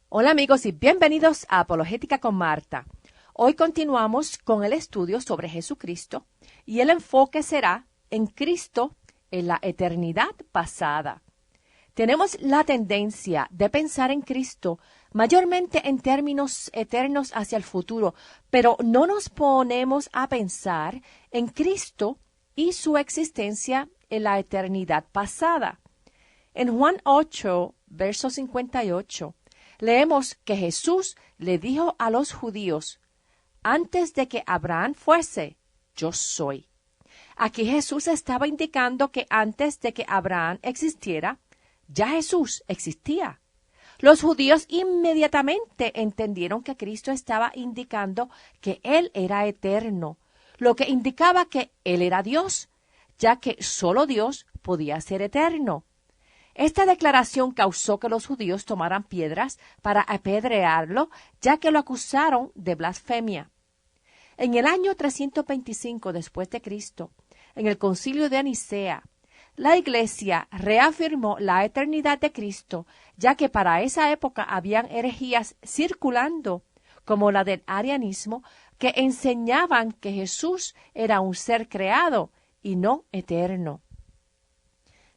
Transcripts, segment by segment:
Hola amigos y bienvenidos a Apologética con Marta. Hoy continuamos con el estudio sobre Jesucristo y el enfoque será en Cristo en la eternidad pasada. Tenemos la tendencia de pensar en Cristo mayormente en términos eternos hacia el futuro, pero no nos ponemos a pensar en Cristo y su existencia en la eternidad pasada. En Juan 8, verso 58, leemos que Jesús le dijo a los judíos, antes de que Abraham fuese, yo soy. Aquí Jesús estaba indicando que antes de que Abraham existiera, ya Jesús existía. Los judíos inmediatamente entendieron que Cristo estaba indicando que Él era eterno, lo que indicaba que Él era Dios, ya que solo Dios podía ser eterno. Esta declaración causó que los judíos tomaran piedras para apedrearlo, ya que lo acusaron de blasfemia. En el año 325 después de Cristo, en el Concilio de Nicea, la Iglesia reafirmó la eternidad de Cristo, ya que para esa época habían herejías circulando, como la del arianismo, que enseñaban que Jesús era un ser creado y no eterno.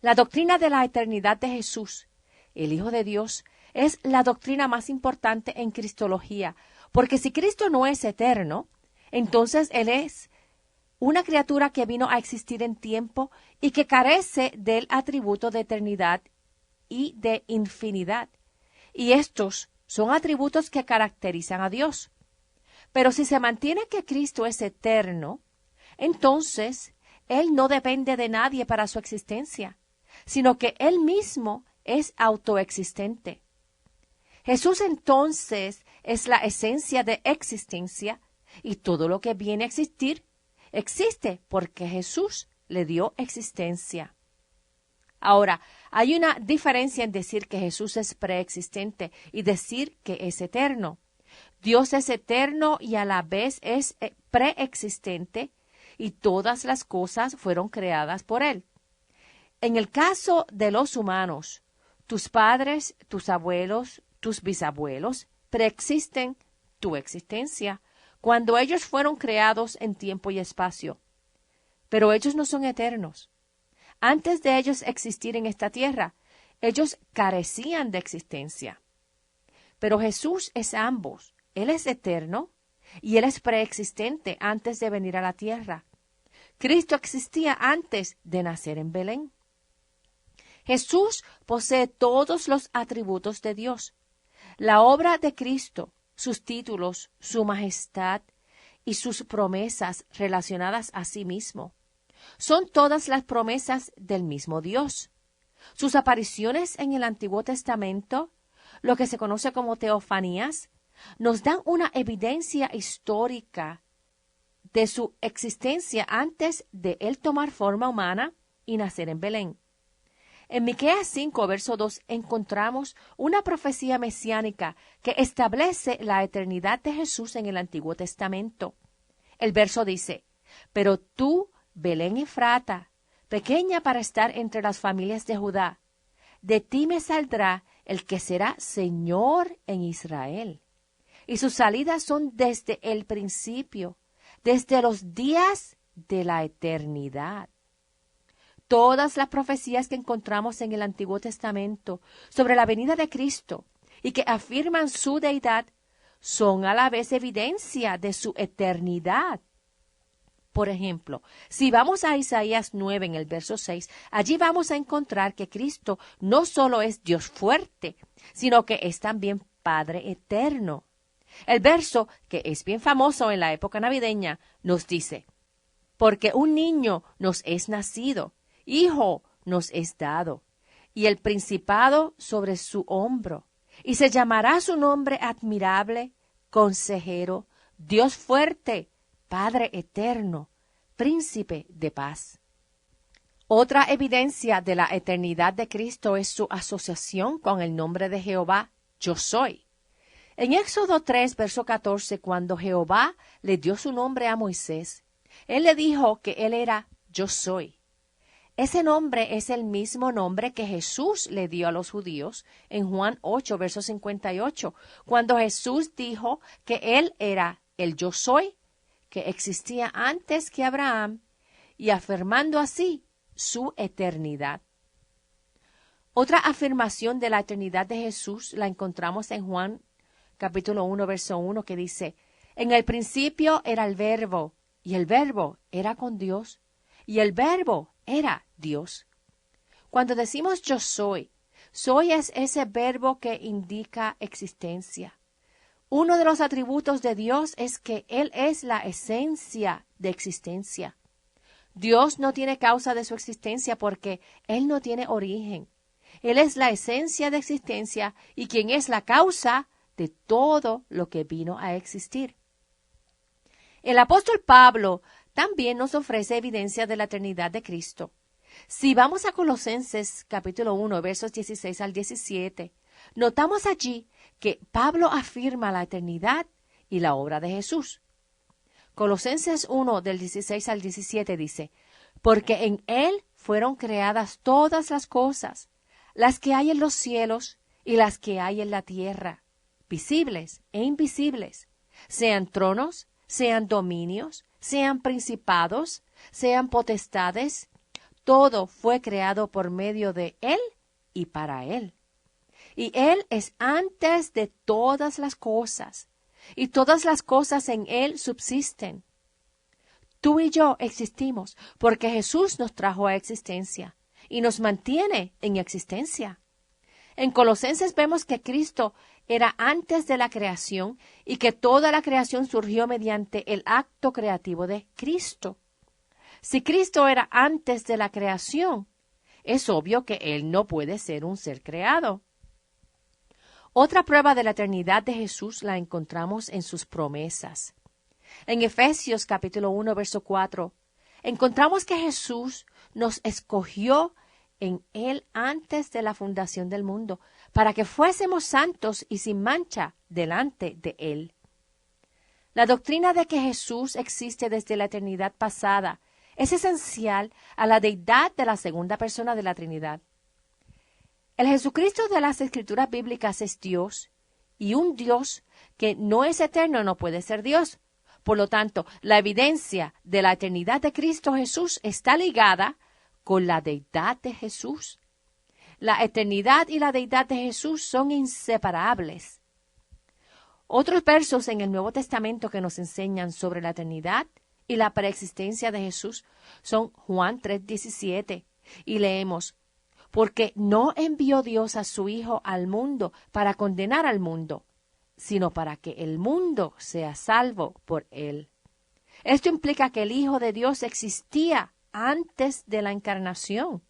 La doctrina de la eternidad de Jesús, el Hijo de Dios, es la doctrina más importante en Cristología, porque si Cristo no es eterno, entonces Él es una criatura que vino a existir en tiempo y que carece del atributo de eternidad y de infinidad. Y estos son atributos que caracterizan a Dios. Pero si se mantiene que Cristo es eterno, entonces Él no depende de nadie para su existencia, sino que Él mismo es autoexistente. Jesús entonces es la esencia de existencia y todo lo que viene a existir existe porque Jesús le dio existencia. Ahora, hay una diferencia en decir que Jesús es preexistente y decir que es eterno. Dios es eterno y a la vez es preexistente y todas las cosas fueron creadas por Él. En el caso de los humanos, tus padres, tus abuelos, tus bisabuelos preexisten tu existencia cuando ellos fueron creados en tiempo y espacio. Pero ellos no son eternos. Antes de ellos existir en esta tierra, ellos carecían de existencia. Pero Jesús es ambos. Él es eterno y Él es preexistente antes de venir a la tierra. Cristo existía antes de nacer en Belén. Jesús posee todos los atributos de Dios. La obra de Cristo, sus títulos, su majestad y sus promesas relacionadas a sí mismo, son todas las promesas del mismo Dios. Sus apariciones en el Antiguo Testamento, lo que se conoce como teofanías, nos dan una evidencia histórica de su existencia antes de él tomar forma humana y nacer en Belén. En Miqueas 5, verso 2, encontramos una profecía mesiánica que establece la eternidad de Jesús en el Antiguo Testamento. El verso dice, «Pero tú, Belén Efrata, pequeña para estar entre las familias de Judá, de ti me saldrá el que será Señor en Israel. Y sus salidas son desde el principio, desde los días de la eternidad». Todas las profecías que encontramos en el Antiguo Testamento sobre la venida de Cristo y que afirman su deidad son a la vez evidencia de su eternidad. Por ejemplo, si vamos a Isaías 9 en el verso 6, allí vamos a encontrar que Cristo no solo es Dios fuerte, sino que es también Padre eterno. El verso, que es bien famoso en la época navideña, nos dice, «Porque un niño nos es nacido, hijo nos es dado, y el principado sobre su hombro, y se llamará su nombre admirable, consejero, Dios fuerte, Padre eterno, príncipe de paz». Otra evidencia de la eternidad de Cristo es su asociación con el nombre de Jehová, yo soy. En Éxodo 3, verso 14, cuando Jehová le dio su nombre a Moisés, él le dijo que él era yo soy. Ese nombre es el mismo nombre que Jesús le dio a los judíos en Juan 8, verso 58, cuando Jesús dijo que Él era el yo soy, que existía antes que Abraham, y afirmando así su eternidad. Otra afirmación de la eternidad de Jesús la encontramos en Juan capítulo 1, verso 1, que dice: en el principio era el Verbo, y el Verbo era con Dios, y el Verbo era Dios. Cuando decimos yo soy es ese verbo que indica existencia. Uno de los atributos de Dios es que Él es la esencia de existencia. Dios no tiene causa de su existencia porque Él no tiene origen. Él es la esencia de existencia y quien es la causa de todo lo que vino a existir. El apóstol Pablo también nos ofrece evidencia de la eternidad de Cristo. Si vamos a Colosenses capítulo 1, versos 16 al 17, notamos allí que Pablo afirma la eternidad y la obra de Jesús. Colosenses 1, del 16 al 17 dice: porque en Él fueron creadas todas las cosas, las que hay en los cielos y las que hay en la tierra, visibles e invisibles, sean tronos, sean dominios, sean principados, sean potestades. Todo fue creado por medio de Él y para Él. Y Él es antes de todas las cosas, y todas las cosas en Él subsisten. Tú y yo existimos porque Jesús nos trajo a existencia y nos mantiene en existencia. En Colosenses vemos que Cristo era antes de la creación y que toda la creación surgió mediante el acto creativo de Cristo. Si Cristo era antes de la creación, es obvio que Él no puede ser un ser creado. Otra prueba de la eternidad de Jesús la encontramos en sus promesas. En Efesios capítulo 1, verso 4, encontramos que Jesús nos escogió en Él antes de la fundación del mundo, para que fuésemos santos y sin mancha delante de Él. La doctrina de que Jesús existe desde la eternidad pasada es esencial a la deidad de la segunda persona de la Trinidad. El Jesucristo de las Escrituras bíblicas es Dios, y un Dios que no es eterno no puede ser Dios. Por lo tanto, la evidencia de la eternidad de Cristo Jesús está ligada con la deidad de Jesús. La eternidad y la deidad de Jesús son inseparables. Otros versos en el Nuevo Testamento que nos enseñan sobre la eternidad y la preexistencia de Jesús son Juan 3:17, y leemos: porque no envió Dios a su Hijo al mundo para condenar al mundo, sino para que el mundo sea salvo por él. Esto implica que el Hijo de Dios existía antes de la encarnación.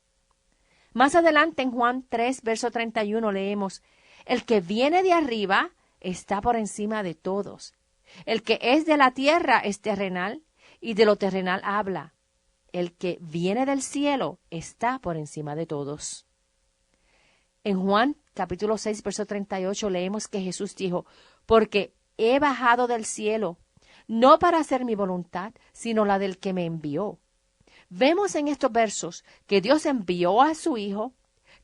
Más adelante en Juan 3, verso 31 leemos: el que viene de arriba está por encima de todos. El que es de la tierra es terrenal, y de lo terrenal habla. El que viene del cielo está por encima de todos. En Juan capítulo 6, verso 38 leemos que Jesús dijo: porque he bajado del cielo, no para hacer mi voluntad, sino la del que me envió. Vemos en estos versos que Dios envió a su Hijo,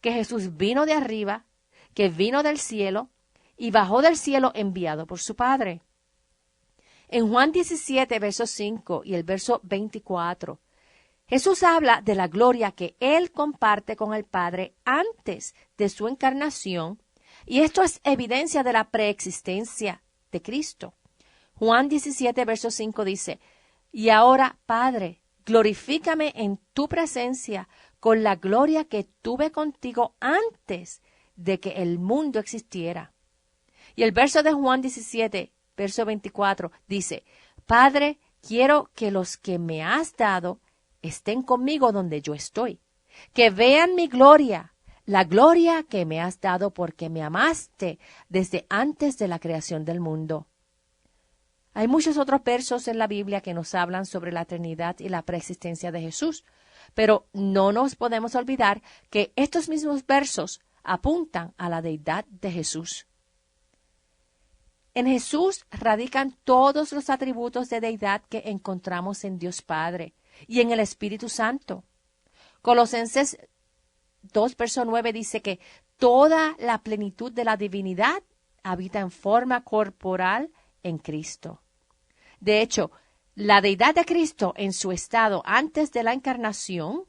que Jesús vino de arriba, que vino del cielo y bajó del cielo enviado por su Padre. En Juan 17, verso 5 y el verso 24, Jesús habla de la gloria que Él comparte con el Padre antes de su encarnación, y esto es evidencia de la preexistencia de Cristo. Juan 17, verso 5 dice: y ahora, Padre, glorifícame en tu presencia con la gloria que tuve contigo antes de que el mundo existiera. Y el verso de Juan 17, verso 24 dice: Padre, quiero que los que me has dado estén conmigo donde yo estoy, que vean mi gloria, la gloria que me has dado porque me amaste desde antes de la creación del mundo. Hay muchos otros versos en la Biblia que nos hablan sobre la eternidad y la preexistencia de Jesús, pero no nos podemos olvidar que estos mismos versos apuntan a la deidad de Jesús. En Jesús radican todos los atributos de deidad que encontramos en Dios Padre y en el Espíritu Santo. Colosenses 2, verso 9 dice que toda la plenitud de la divinidad habita en forma corporal en Cristo. De hecho, la deidad de Cristo en su estado antes de la encarnación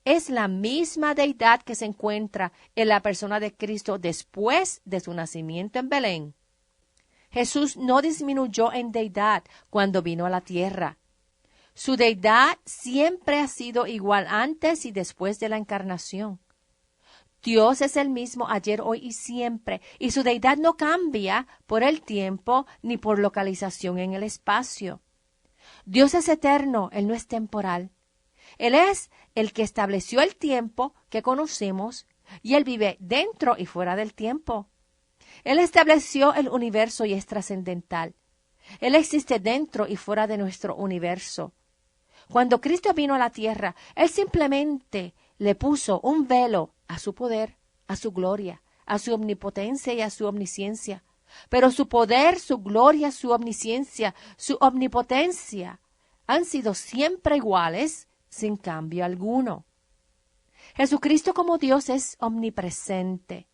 es la misma deidad que se encuentra en la persona de Cristo después de su nacimiento en Belén. Jesús no disminuyó en deidad cuando vino a la tierra. Su deidad siempre ha sido igual antes y después de la encarnación. Dios es el mismo ayer, hoy y siempre, y su deidad no cambia por el tiempo ni por localización en el espacio. Dios es eterno, Él no es temporal. Él es el que estableció el tiempo que conocemos y Él vive dentro y fuera del tiempo. Él estableció el universo y es trascendental. Él existe dentro y fuera de nuestro universo. Cuando Cristo vino a la tierra, Él simplemente le puso un velo a su poder, a su gloria, a su omnipotencia y a su omnisciencia. Pero su poder, su gloria, su omnisciencia, su omnipotencia han sido siempre iguales, sin cambio alguno. Jesucristo como Dios es omnipresente.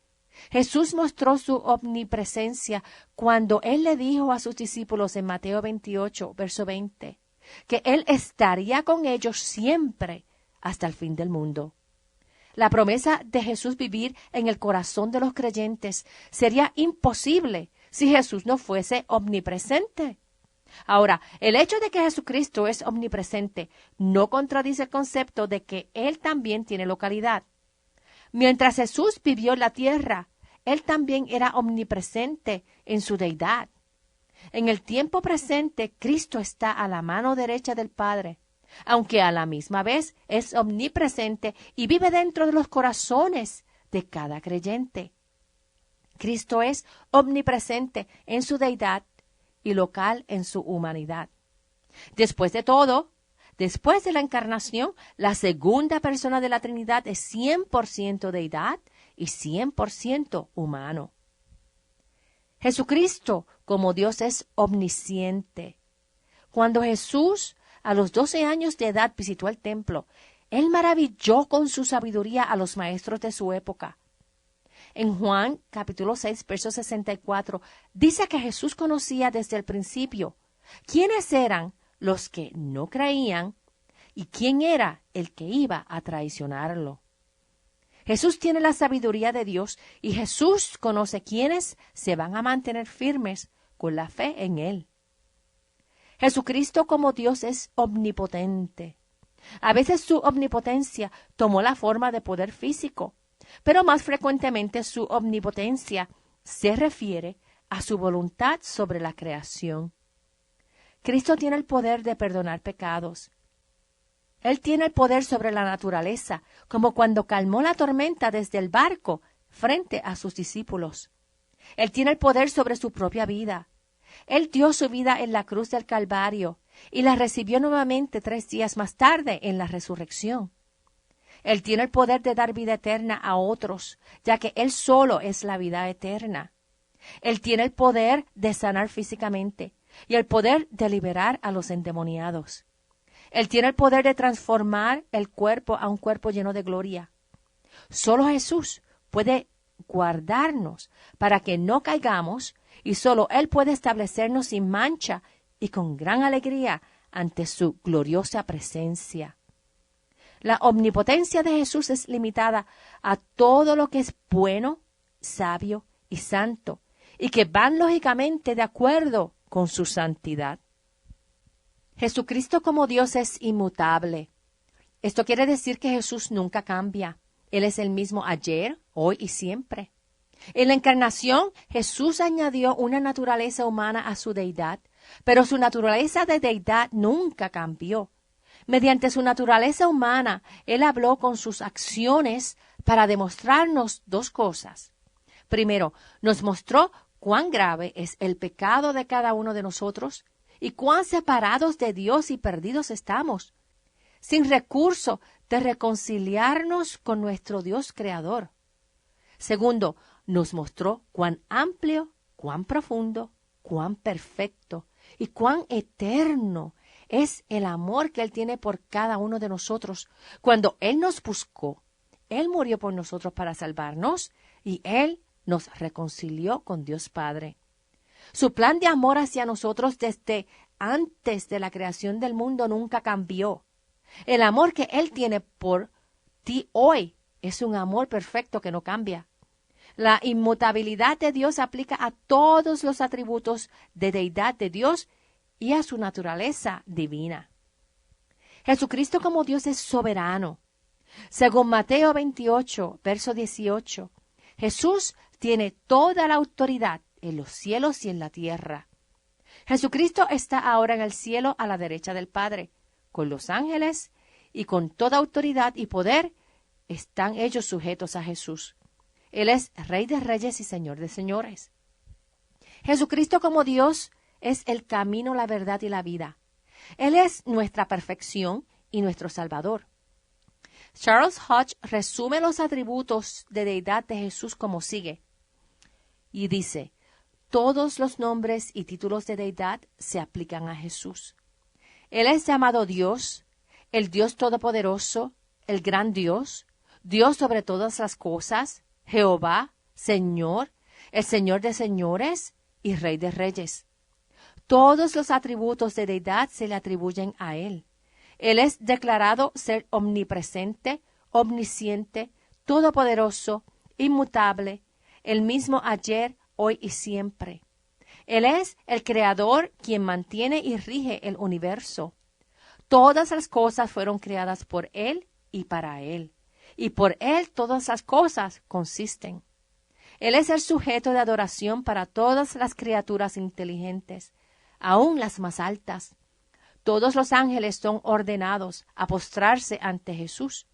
Jesús mostró su omnipresencia cuando Él le dijo a sus discípulos en Mateo 28, verso 20, que Él estaría con ellos siempre hasta el fin del mundo. La promesa de Jesús vivir en el corazón de los creyentes sería imposible si Jesús no fuese omnipresente. Ahora, el hecho de que Jesucristo es omnipresente no contradice el concepto de que Él también tiene localidad. Mientras Jesús vivió en la tierra, Él también era omnipresente en su deidad. En el tiempo presente, Cristo está a la mano derecha del Padre, aunque a la misma vez es omnipresente y vive dentro de los corazones de cada creyente. Cristo es omnipresente en su deidad y local en su humanidad. Después de todo, después de la encarnación, la segunda persona de la Trinidad es 100% deidad y 100% humano. Jesucristo, como Dios, es omnisciente. Cuando Jesús, a los 12 años de edad, visitó el templo, Él maravilló con su sabiduría a los maestros de su época. En Juan, capítulo 6, verso 64, dice que Jesús conocía desde el principio quiénes eran los que no creían y quién era el que iba a traicionarlo. Jesús tiene la sabiduría de Dios y Jesús conoce quiénes se van a mantener firmes con la fe en Él. Jesucristo como Dios es omnipotente. A veces su omnipotencia tomó la forma de poder físico, pero más frecuentemente su omnipotencia se refiere a su voluntad sobre la creación. Cristo tiene el poder de perdonar pecados. Él tiene el poder sobre la naturaleza, como cuando calmó la tormenta desde el barco frente a sus discípulos. Él tiene el poder sobre su propia vida. Él dio su vida en la cruz del Calvario y la recibió nuevamente 3 días más tarde en la resurrección. Él tiene el poder de dar vida eterna a otros, ya que Él solo es la vida eterna. Él tiene el poder de sanar físicamente y el poder de liberar a los endemoniados. Él tiene el poder de transformar el cuerpo a un cuerpo lleno de gloria. Solo Jesús puede guardarnos para que no caigamos y solo Él puede establecernos sin mancha y con gran alegría ante su gloriosa presencia. La omnipotencia de Jesús es limitada a todo lo que es bueno, sabio y santo, y que van lógicamente de acuerdo con su santidad. Jesucristo como Dios es inmutable. Esto quiere decir que Jesús nunca cambia. Él es el mismo ayer, hoy y siempre. En la encarnación, Jesús añadió una naturaleza humana a su deidad, pero su naturaleza de deidad nunca cambió. Mediante su naturaleza humana, Él habló con sus acciones para demostrarnos 2 cosas. Primero, nos mostró cuán grave es el pecado de cada uno de nosotros y cuán separados de Dios y perdidos estamos, sin recurso de reconciliarnos con nuestro Dios Creador. Segundo, nos mostró cuán amplio, cuán profundo, cuán perfecto y cuán eterno es el amor que Él tiene por cada uno de nosotros. Cuando Él nos buscó, Él murió por nosotros para salvarnos y Él nos reconcilió con Dios Padre. Su plan de amor hacia nosotros desde antes de la creación del mundo nunca cambió. El amor que Él tiene por ti hoy es un amor perfecto que no cambia. La inmutabilidad de Dios aplica a todos los atributos de deidad de Dios y a su naturaleza divina. Jesucristo como Dios es soberano. Según Mateo 28, verso 18, Jesús tiene toda la autoridad en los cielos y en la tierra. Jesucristo está ahora en el cielo a la derecha del Padre, con los ángeles y con toda autoridad y poder están ellos sujetos a Jesús. Él es Rey de Reyes y Señor de Señores. Jesucristo como Dios es el camino, la verdad y la vida. Él es nuestra perfección y nuestro Salvador. Charles Hodge resume los atributos de deidad de Jesús como sigue. Y dice, todos los nombres y títulos de deidad se aplican a Jesús. Él es llamado Dios, el Dios Todopoderoso, el gran Dios, Dios sobre todas las cosas, Jehová, Señor, el Señor de señores y Rey de reyes. Todos los atributos de deidad se le atribuyen a Él. Él es declarado ser omnipresente, omnisciente, todopoderoso, inmutable, el mismo ayer, hoy y siempre. Él es el Creador quien mantiene y rige el universo. Todas las cosas fueron creadas por Él y para Él. Y por Él todas las cosas consisten. Él es el sujeto de adoración para todas las criaturas inteligentes, aun las más altas. Todos los ángeles son ordenados a postrarse ante Jesús.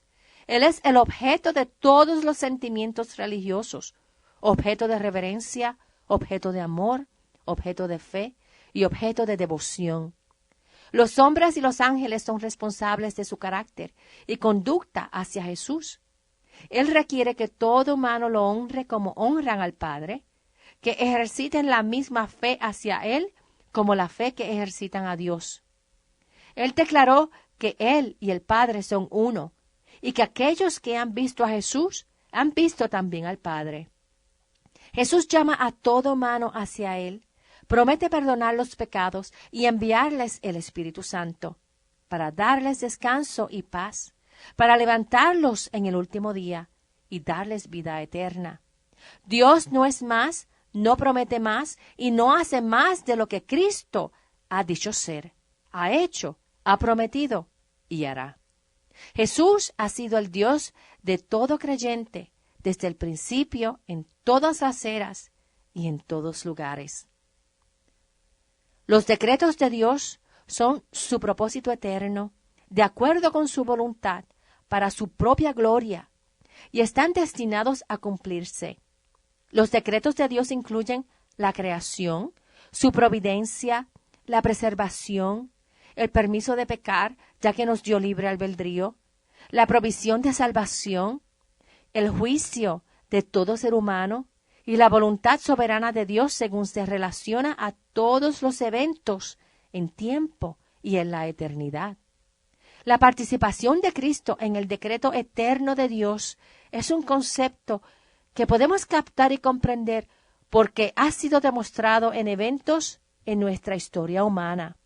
Él es el objeto de todos los sentimientos religiosos, objeto de reverencia, objeto de amor, objeto de fe y objeto de devoción. Los hombres y los ángeles son responsables de su carácter y conducta hacia Jesús. Él requiere que todo humano lo honre como honran al Padre, que ejerciten la misma fe hacia Él como la fe que ejercitan a Dios. Él declaró que Él y el Padre son uno, y que aquellos que han visto a Jesús han visto también al Padre. Jesús llama a todo humano hacia Él, promete perdonar los pecados y enviarles el Espíritu Santo, para darles descanso y paz, para levantarlos en el último día y darles vida eterna. Dios no es más, no promete más y no hace más de lo que Cristo ha dicho ser, ha hecho, ha prometido y hará. Jesús ha sido el Dios de todo creyente desde el principio, en todas las eras y en todos lugares. Los decretos de Dios son su propósito eterno, de acuerdo con su voluntad, para su propia gloria, y están destinados a cumplirse. Los decretos de Dios incluyen la creación, su providencia, la preservación, el permiso de pecar, ya que nos dio libre albedrío, la provisión de salvación, el juicio de todo ser humano y la voluntad soberana de Dios según se relaciona a todos los eventos en tiempo y en la eternidad. La participación de Cristo en el decreto eterno de Dios es un concepto que podemos captar y comprender porque ha sido demostrado en eventos en nuestra historia humana.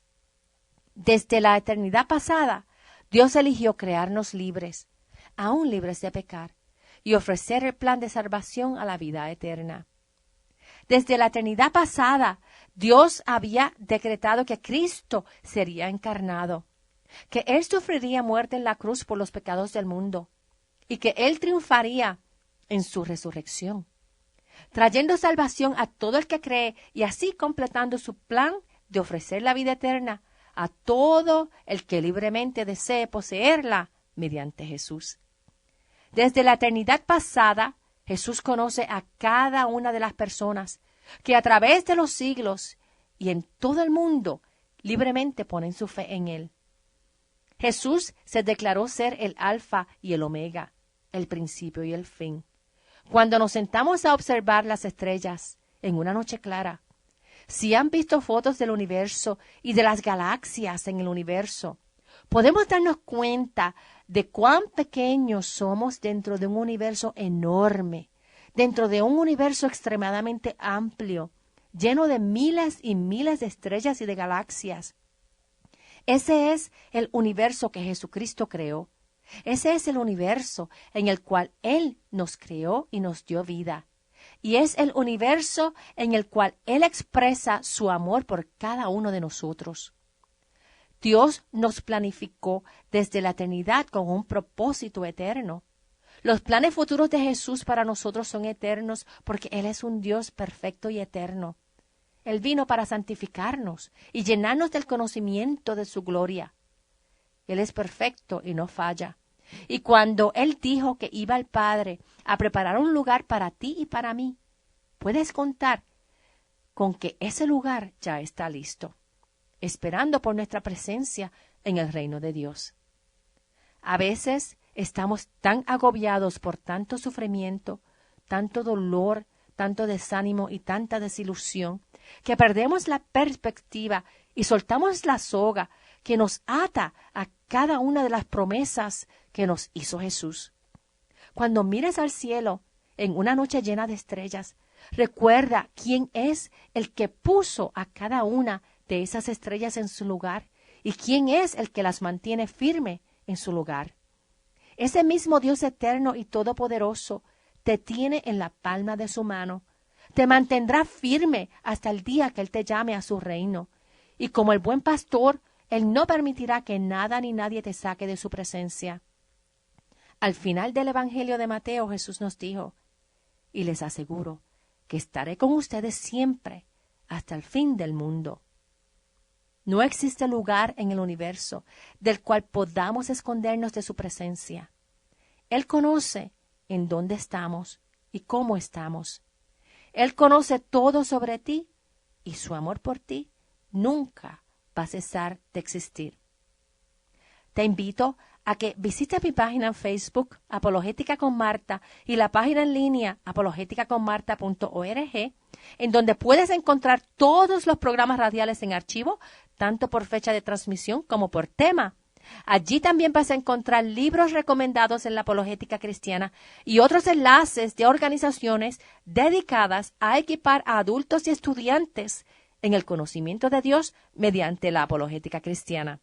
Desde la eternidad pasada, Dios eligió crearnos libres, aún libres de pecar, y ofrecer el plan de salvación a la vida eterna. Desde la eternidad pasada, Dios había decretado que Cristo sería encarnado, que Él sufriría muerte en la cruz por los pecados del mundo, y que Él triunfaría en su resurrección, trayendo salvación a todo el que cree y así completando su plan de ofrecer la vida eterna a todo el que libremente desee poseerla mediante Jesús. Desde la eternidad pasada, Jesús conoce a cada una de las personas que a través de los siglos y en todo el mundo libremente ponen su fe en Él. Jesús se declaró ser el Alfa y el Omega, el principio y el fin. Cuando nos sentamos a observar las estrellas en una noche clara, Si han visto fotos del universo y de las galaxias en el universo, podemos darnos cuenta de cuán pequeños somos dentro de un universo enorme, dentro de un universo extremadamente amplio, lleno de miles y miles de estrellas y de galaxias. Ese es el universo que Jesucristo creó. Ese es el universo en el cual Él nos creó y nos dio vida. Y es el universo en el cual Él expresa su amor por cada uno de nosotros. Dios nos planificó desde la eternidad con un propósito eterno. Los planes futuros de Jesús para nosotros son eternos porque Él es un Dios perfecto y eterno. Él vino para santificarnos y llenarnos del conocimiento de su gloria. Él es perfecto y no falla. Y cuando Él dijo que iba al Padre a preparar un lugar para ti y para mí, puedes contar con que ese lugar ya está listo, esperando por nuestra presencia en el reino de Dios. A veces estamos tan agobiados por tanto sufrimiento, tanto dolor, tanto desánimo y tanta desilusión, que perdemos la perspectiva y soltamos la soga que nos ata a cada una de las promesas que nos hizo Jesús. Cuando mires al cielo en una noche llena de estrellas, recuerda quién es el que puso a cada una de esas estrellas en su lugar y quién es el que las mantiene firme en su lugar. Ese mismo Dios eterno y todopoderoso te tiene en la palma de su mano, te mantendrá firme hasta el día que Él te llame a su reino. Y como el buen pastor, Él no permitirá que nada ni nadie te saque de su presencia. Al final del Evangelio de Mateo, Jesús nos dijo, y les aseguro que estaré con ustedes siempre hasta el fin del mundo. No existe lugar en el universo del cual podamos escondernos de su presencia. Él conoce en dónde estamos y cómo estamos. Él conoce todo sobre ti y su amor por ti nunca va a cesar de existir. Te invito a que visites mi página en Facebook, Apologética con Marta, y la página en línea, apologeticaconmarta.org, en donde puedes encontrar todos los programas radiales en archivo, tanto por fecha de transmisión como por tema. Allí también vas a encontrar libros recomendados en la apologética cristiana y otros enlaces de organizaciones dedicadas a equipar a adultos y estudiantes en el conocimiento de Dios mediante la apologética cristiana.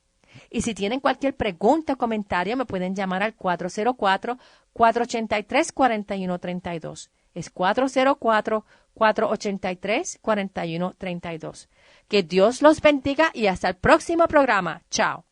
Y si tienen cualquier pregunta o comentario, me pueden llamar al 404-483-4132. Es 404-483-4132. Que Dios los bendiga y hasta el próximo programa. Chao.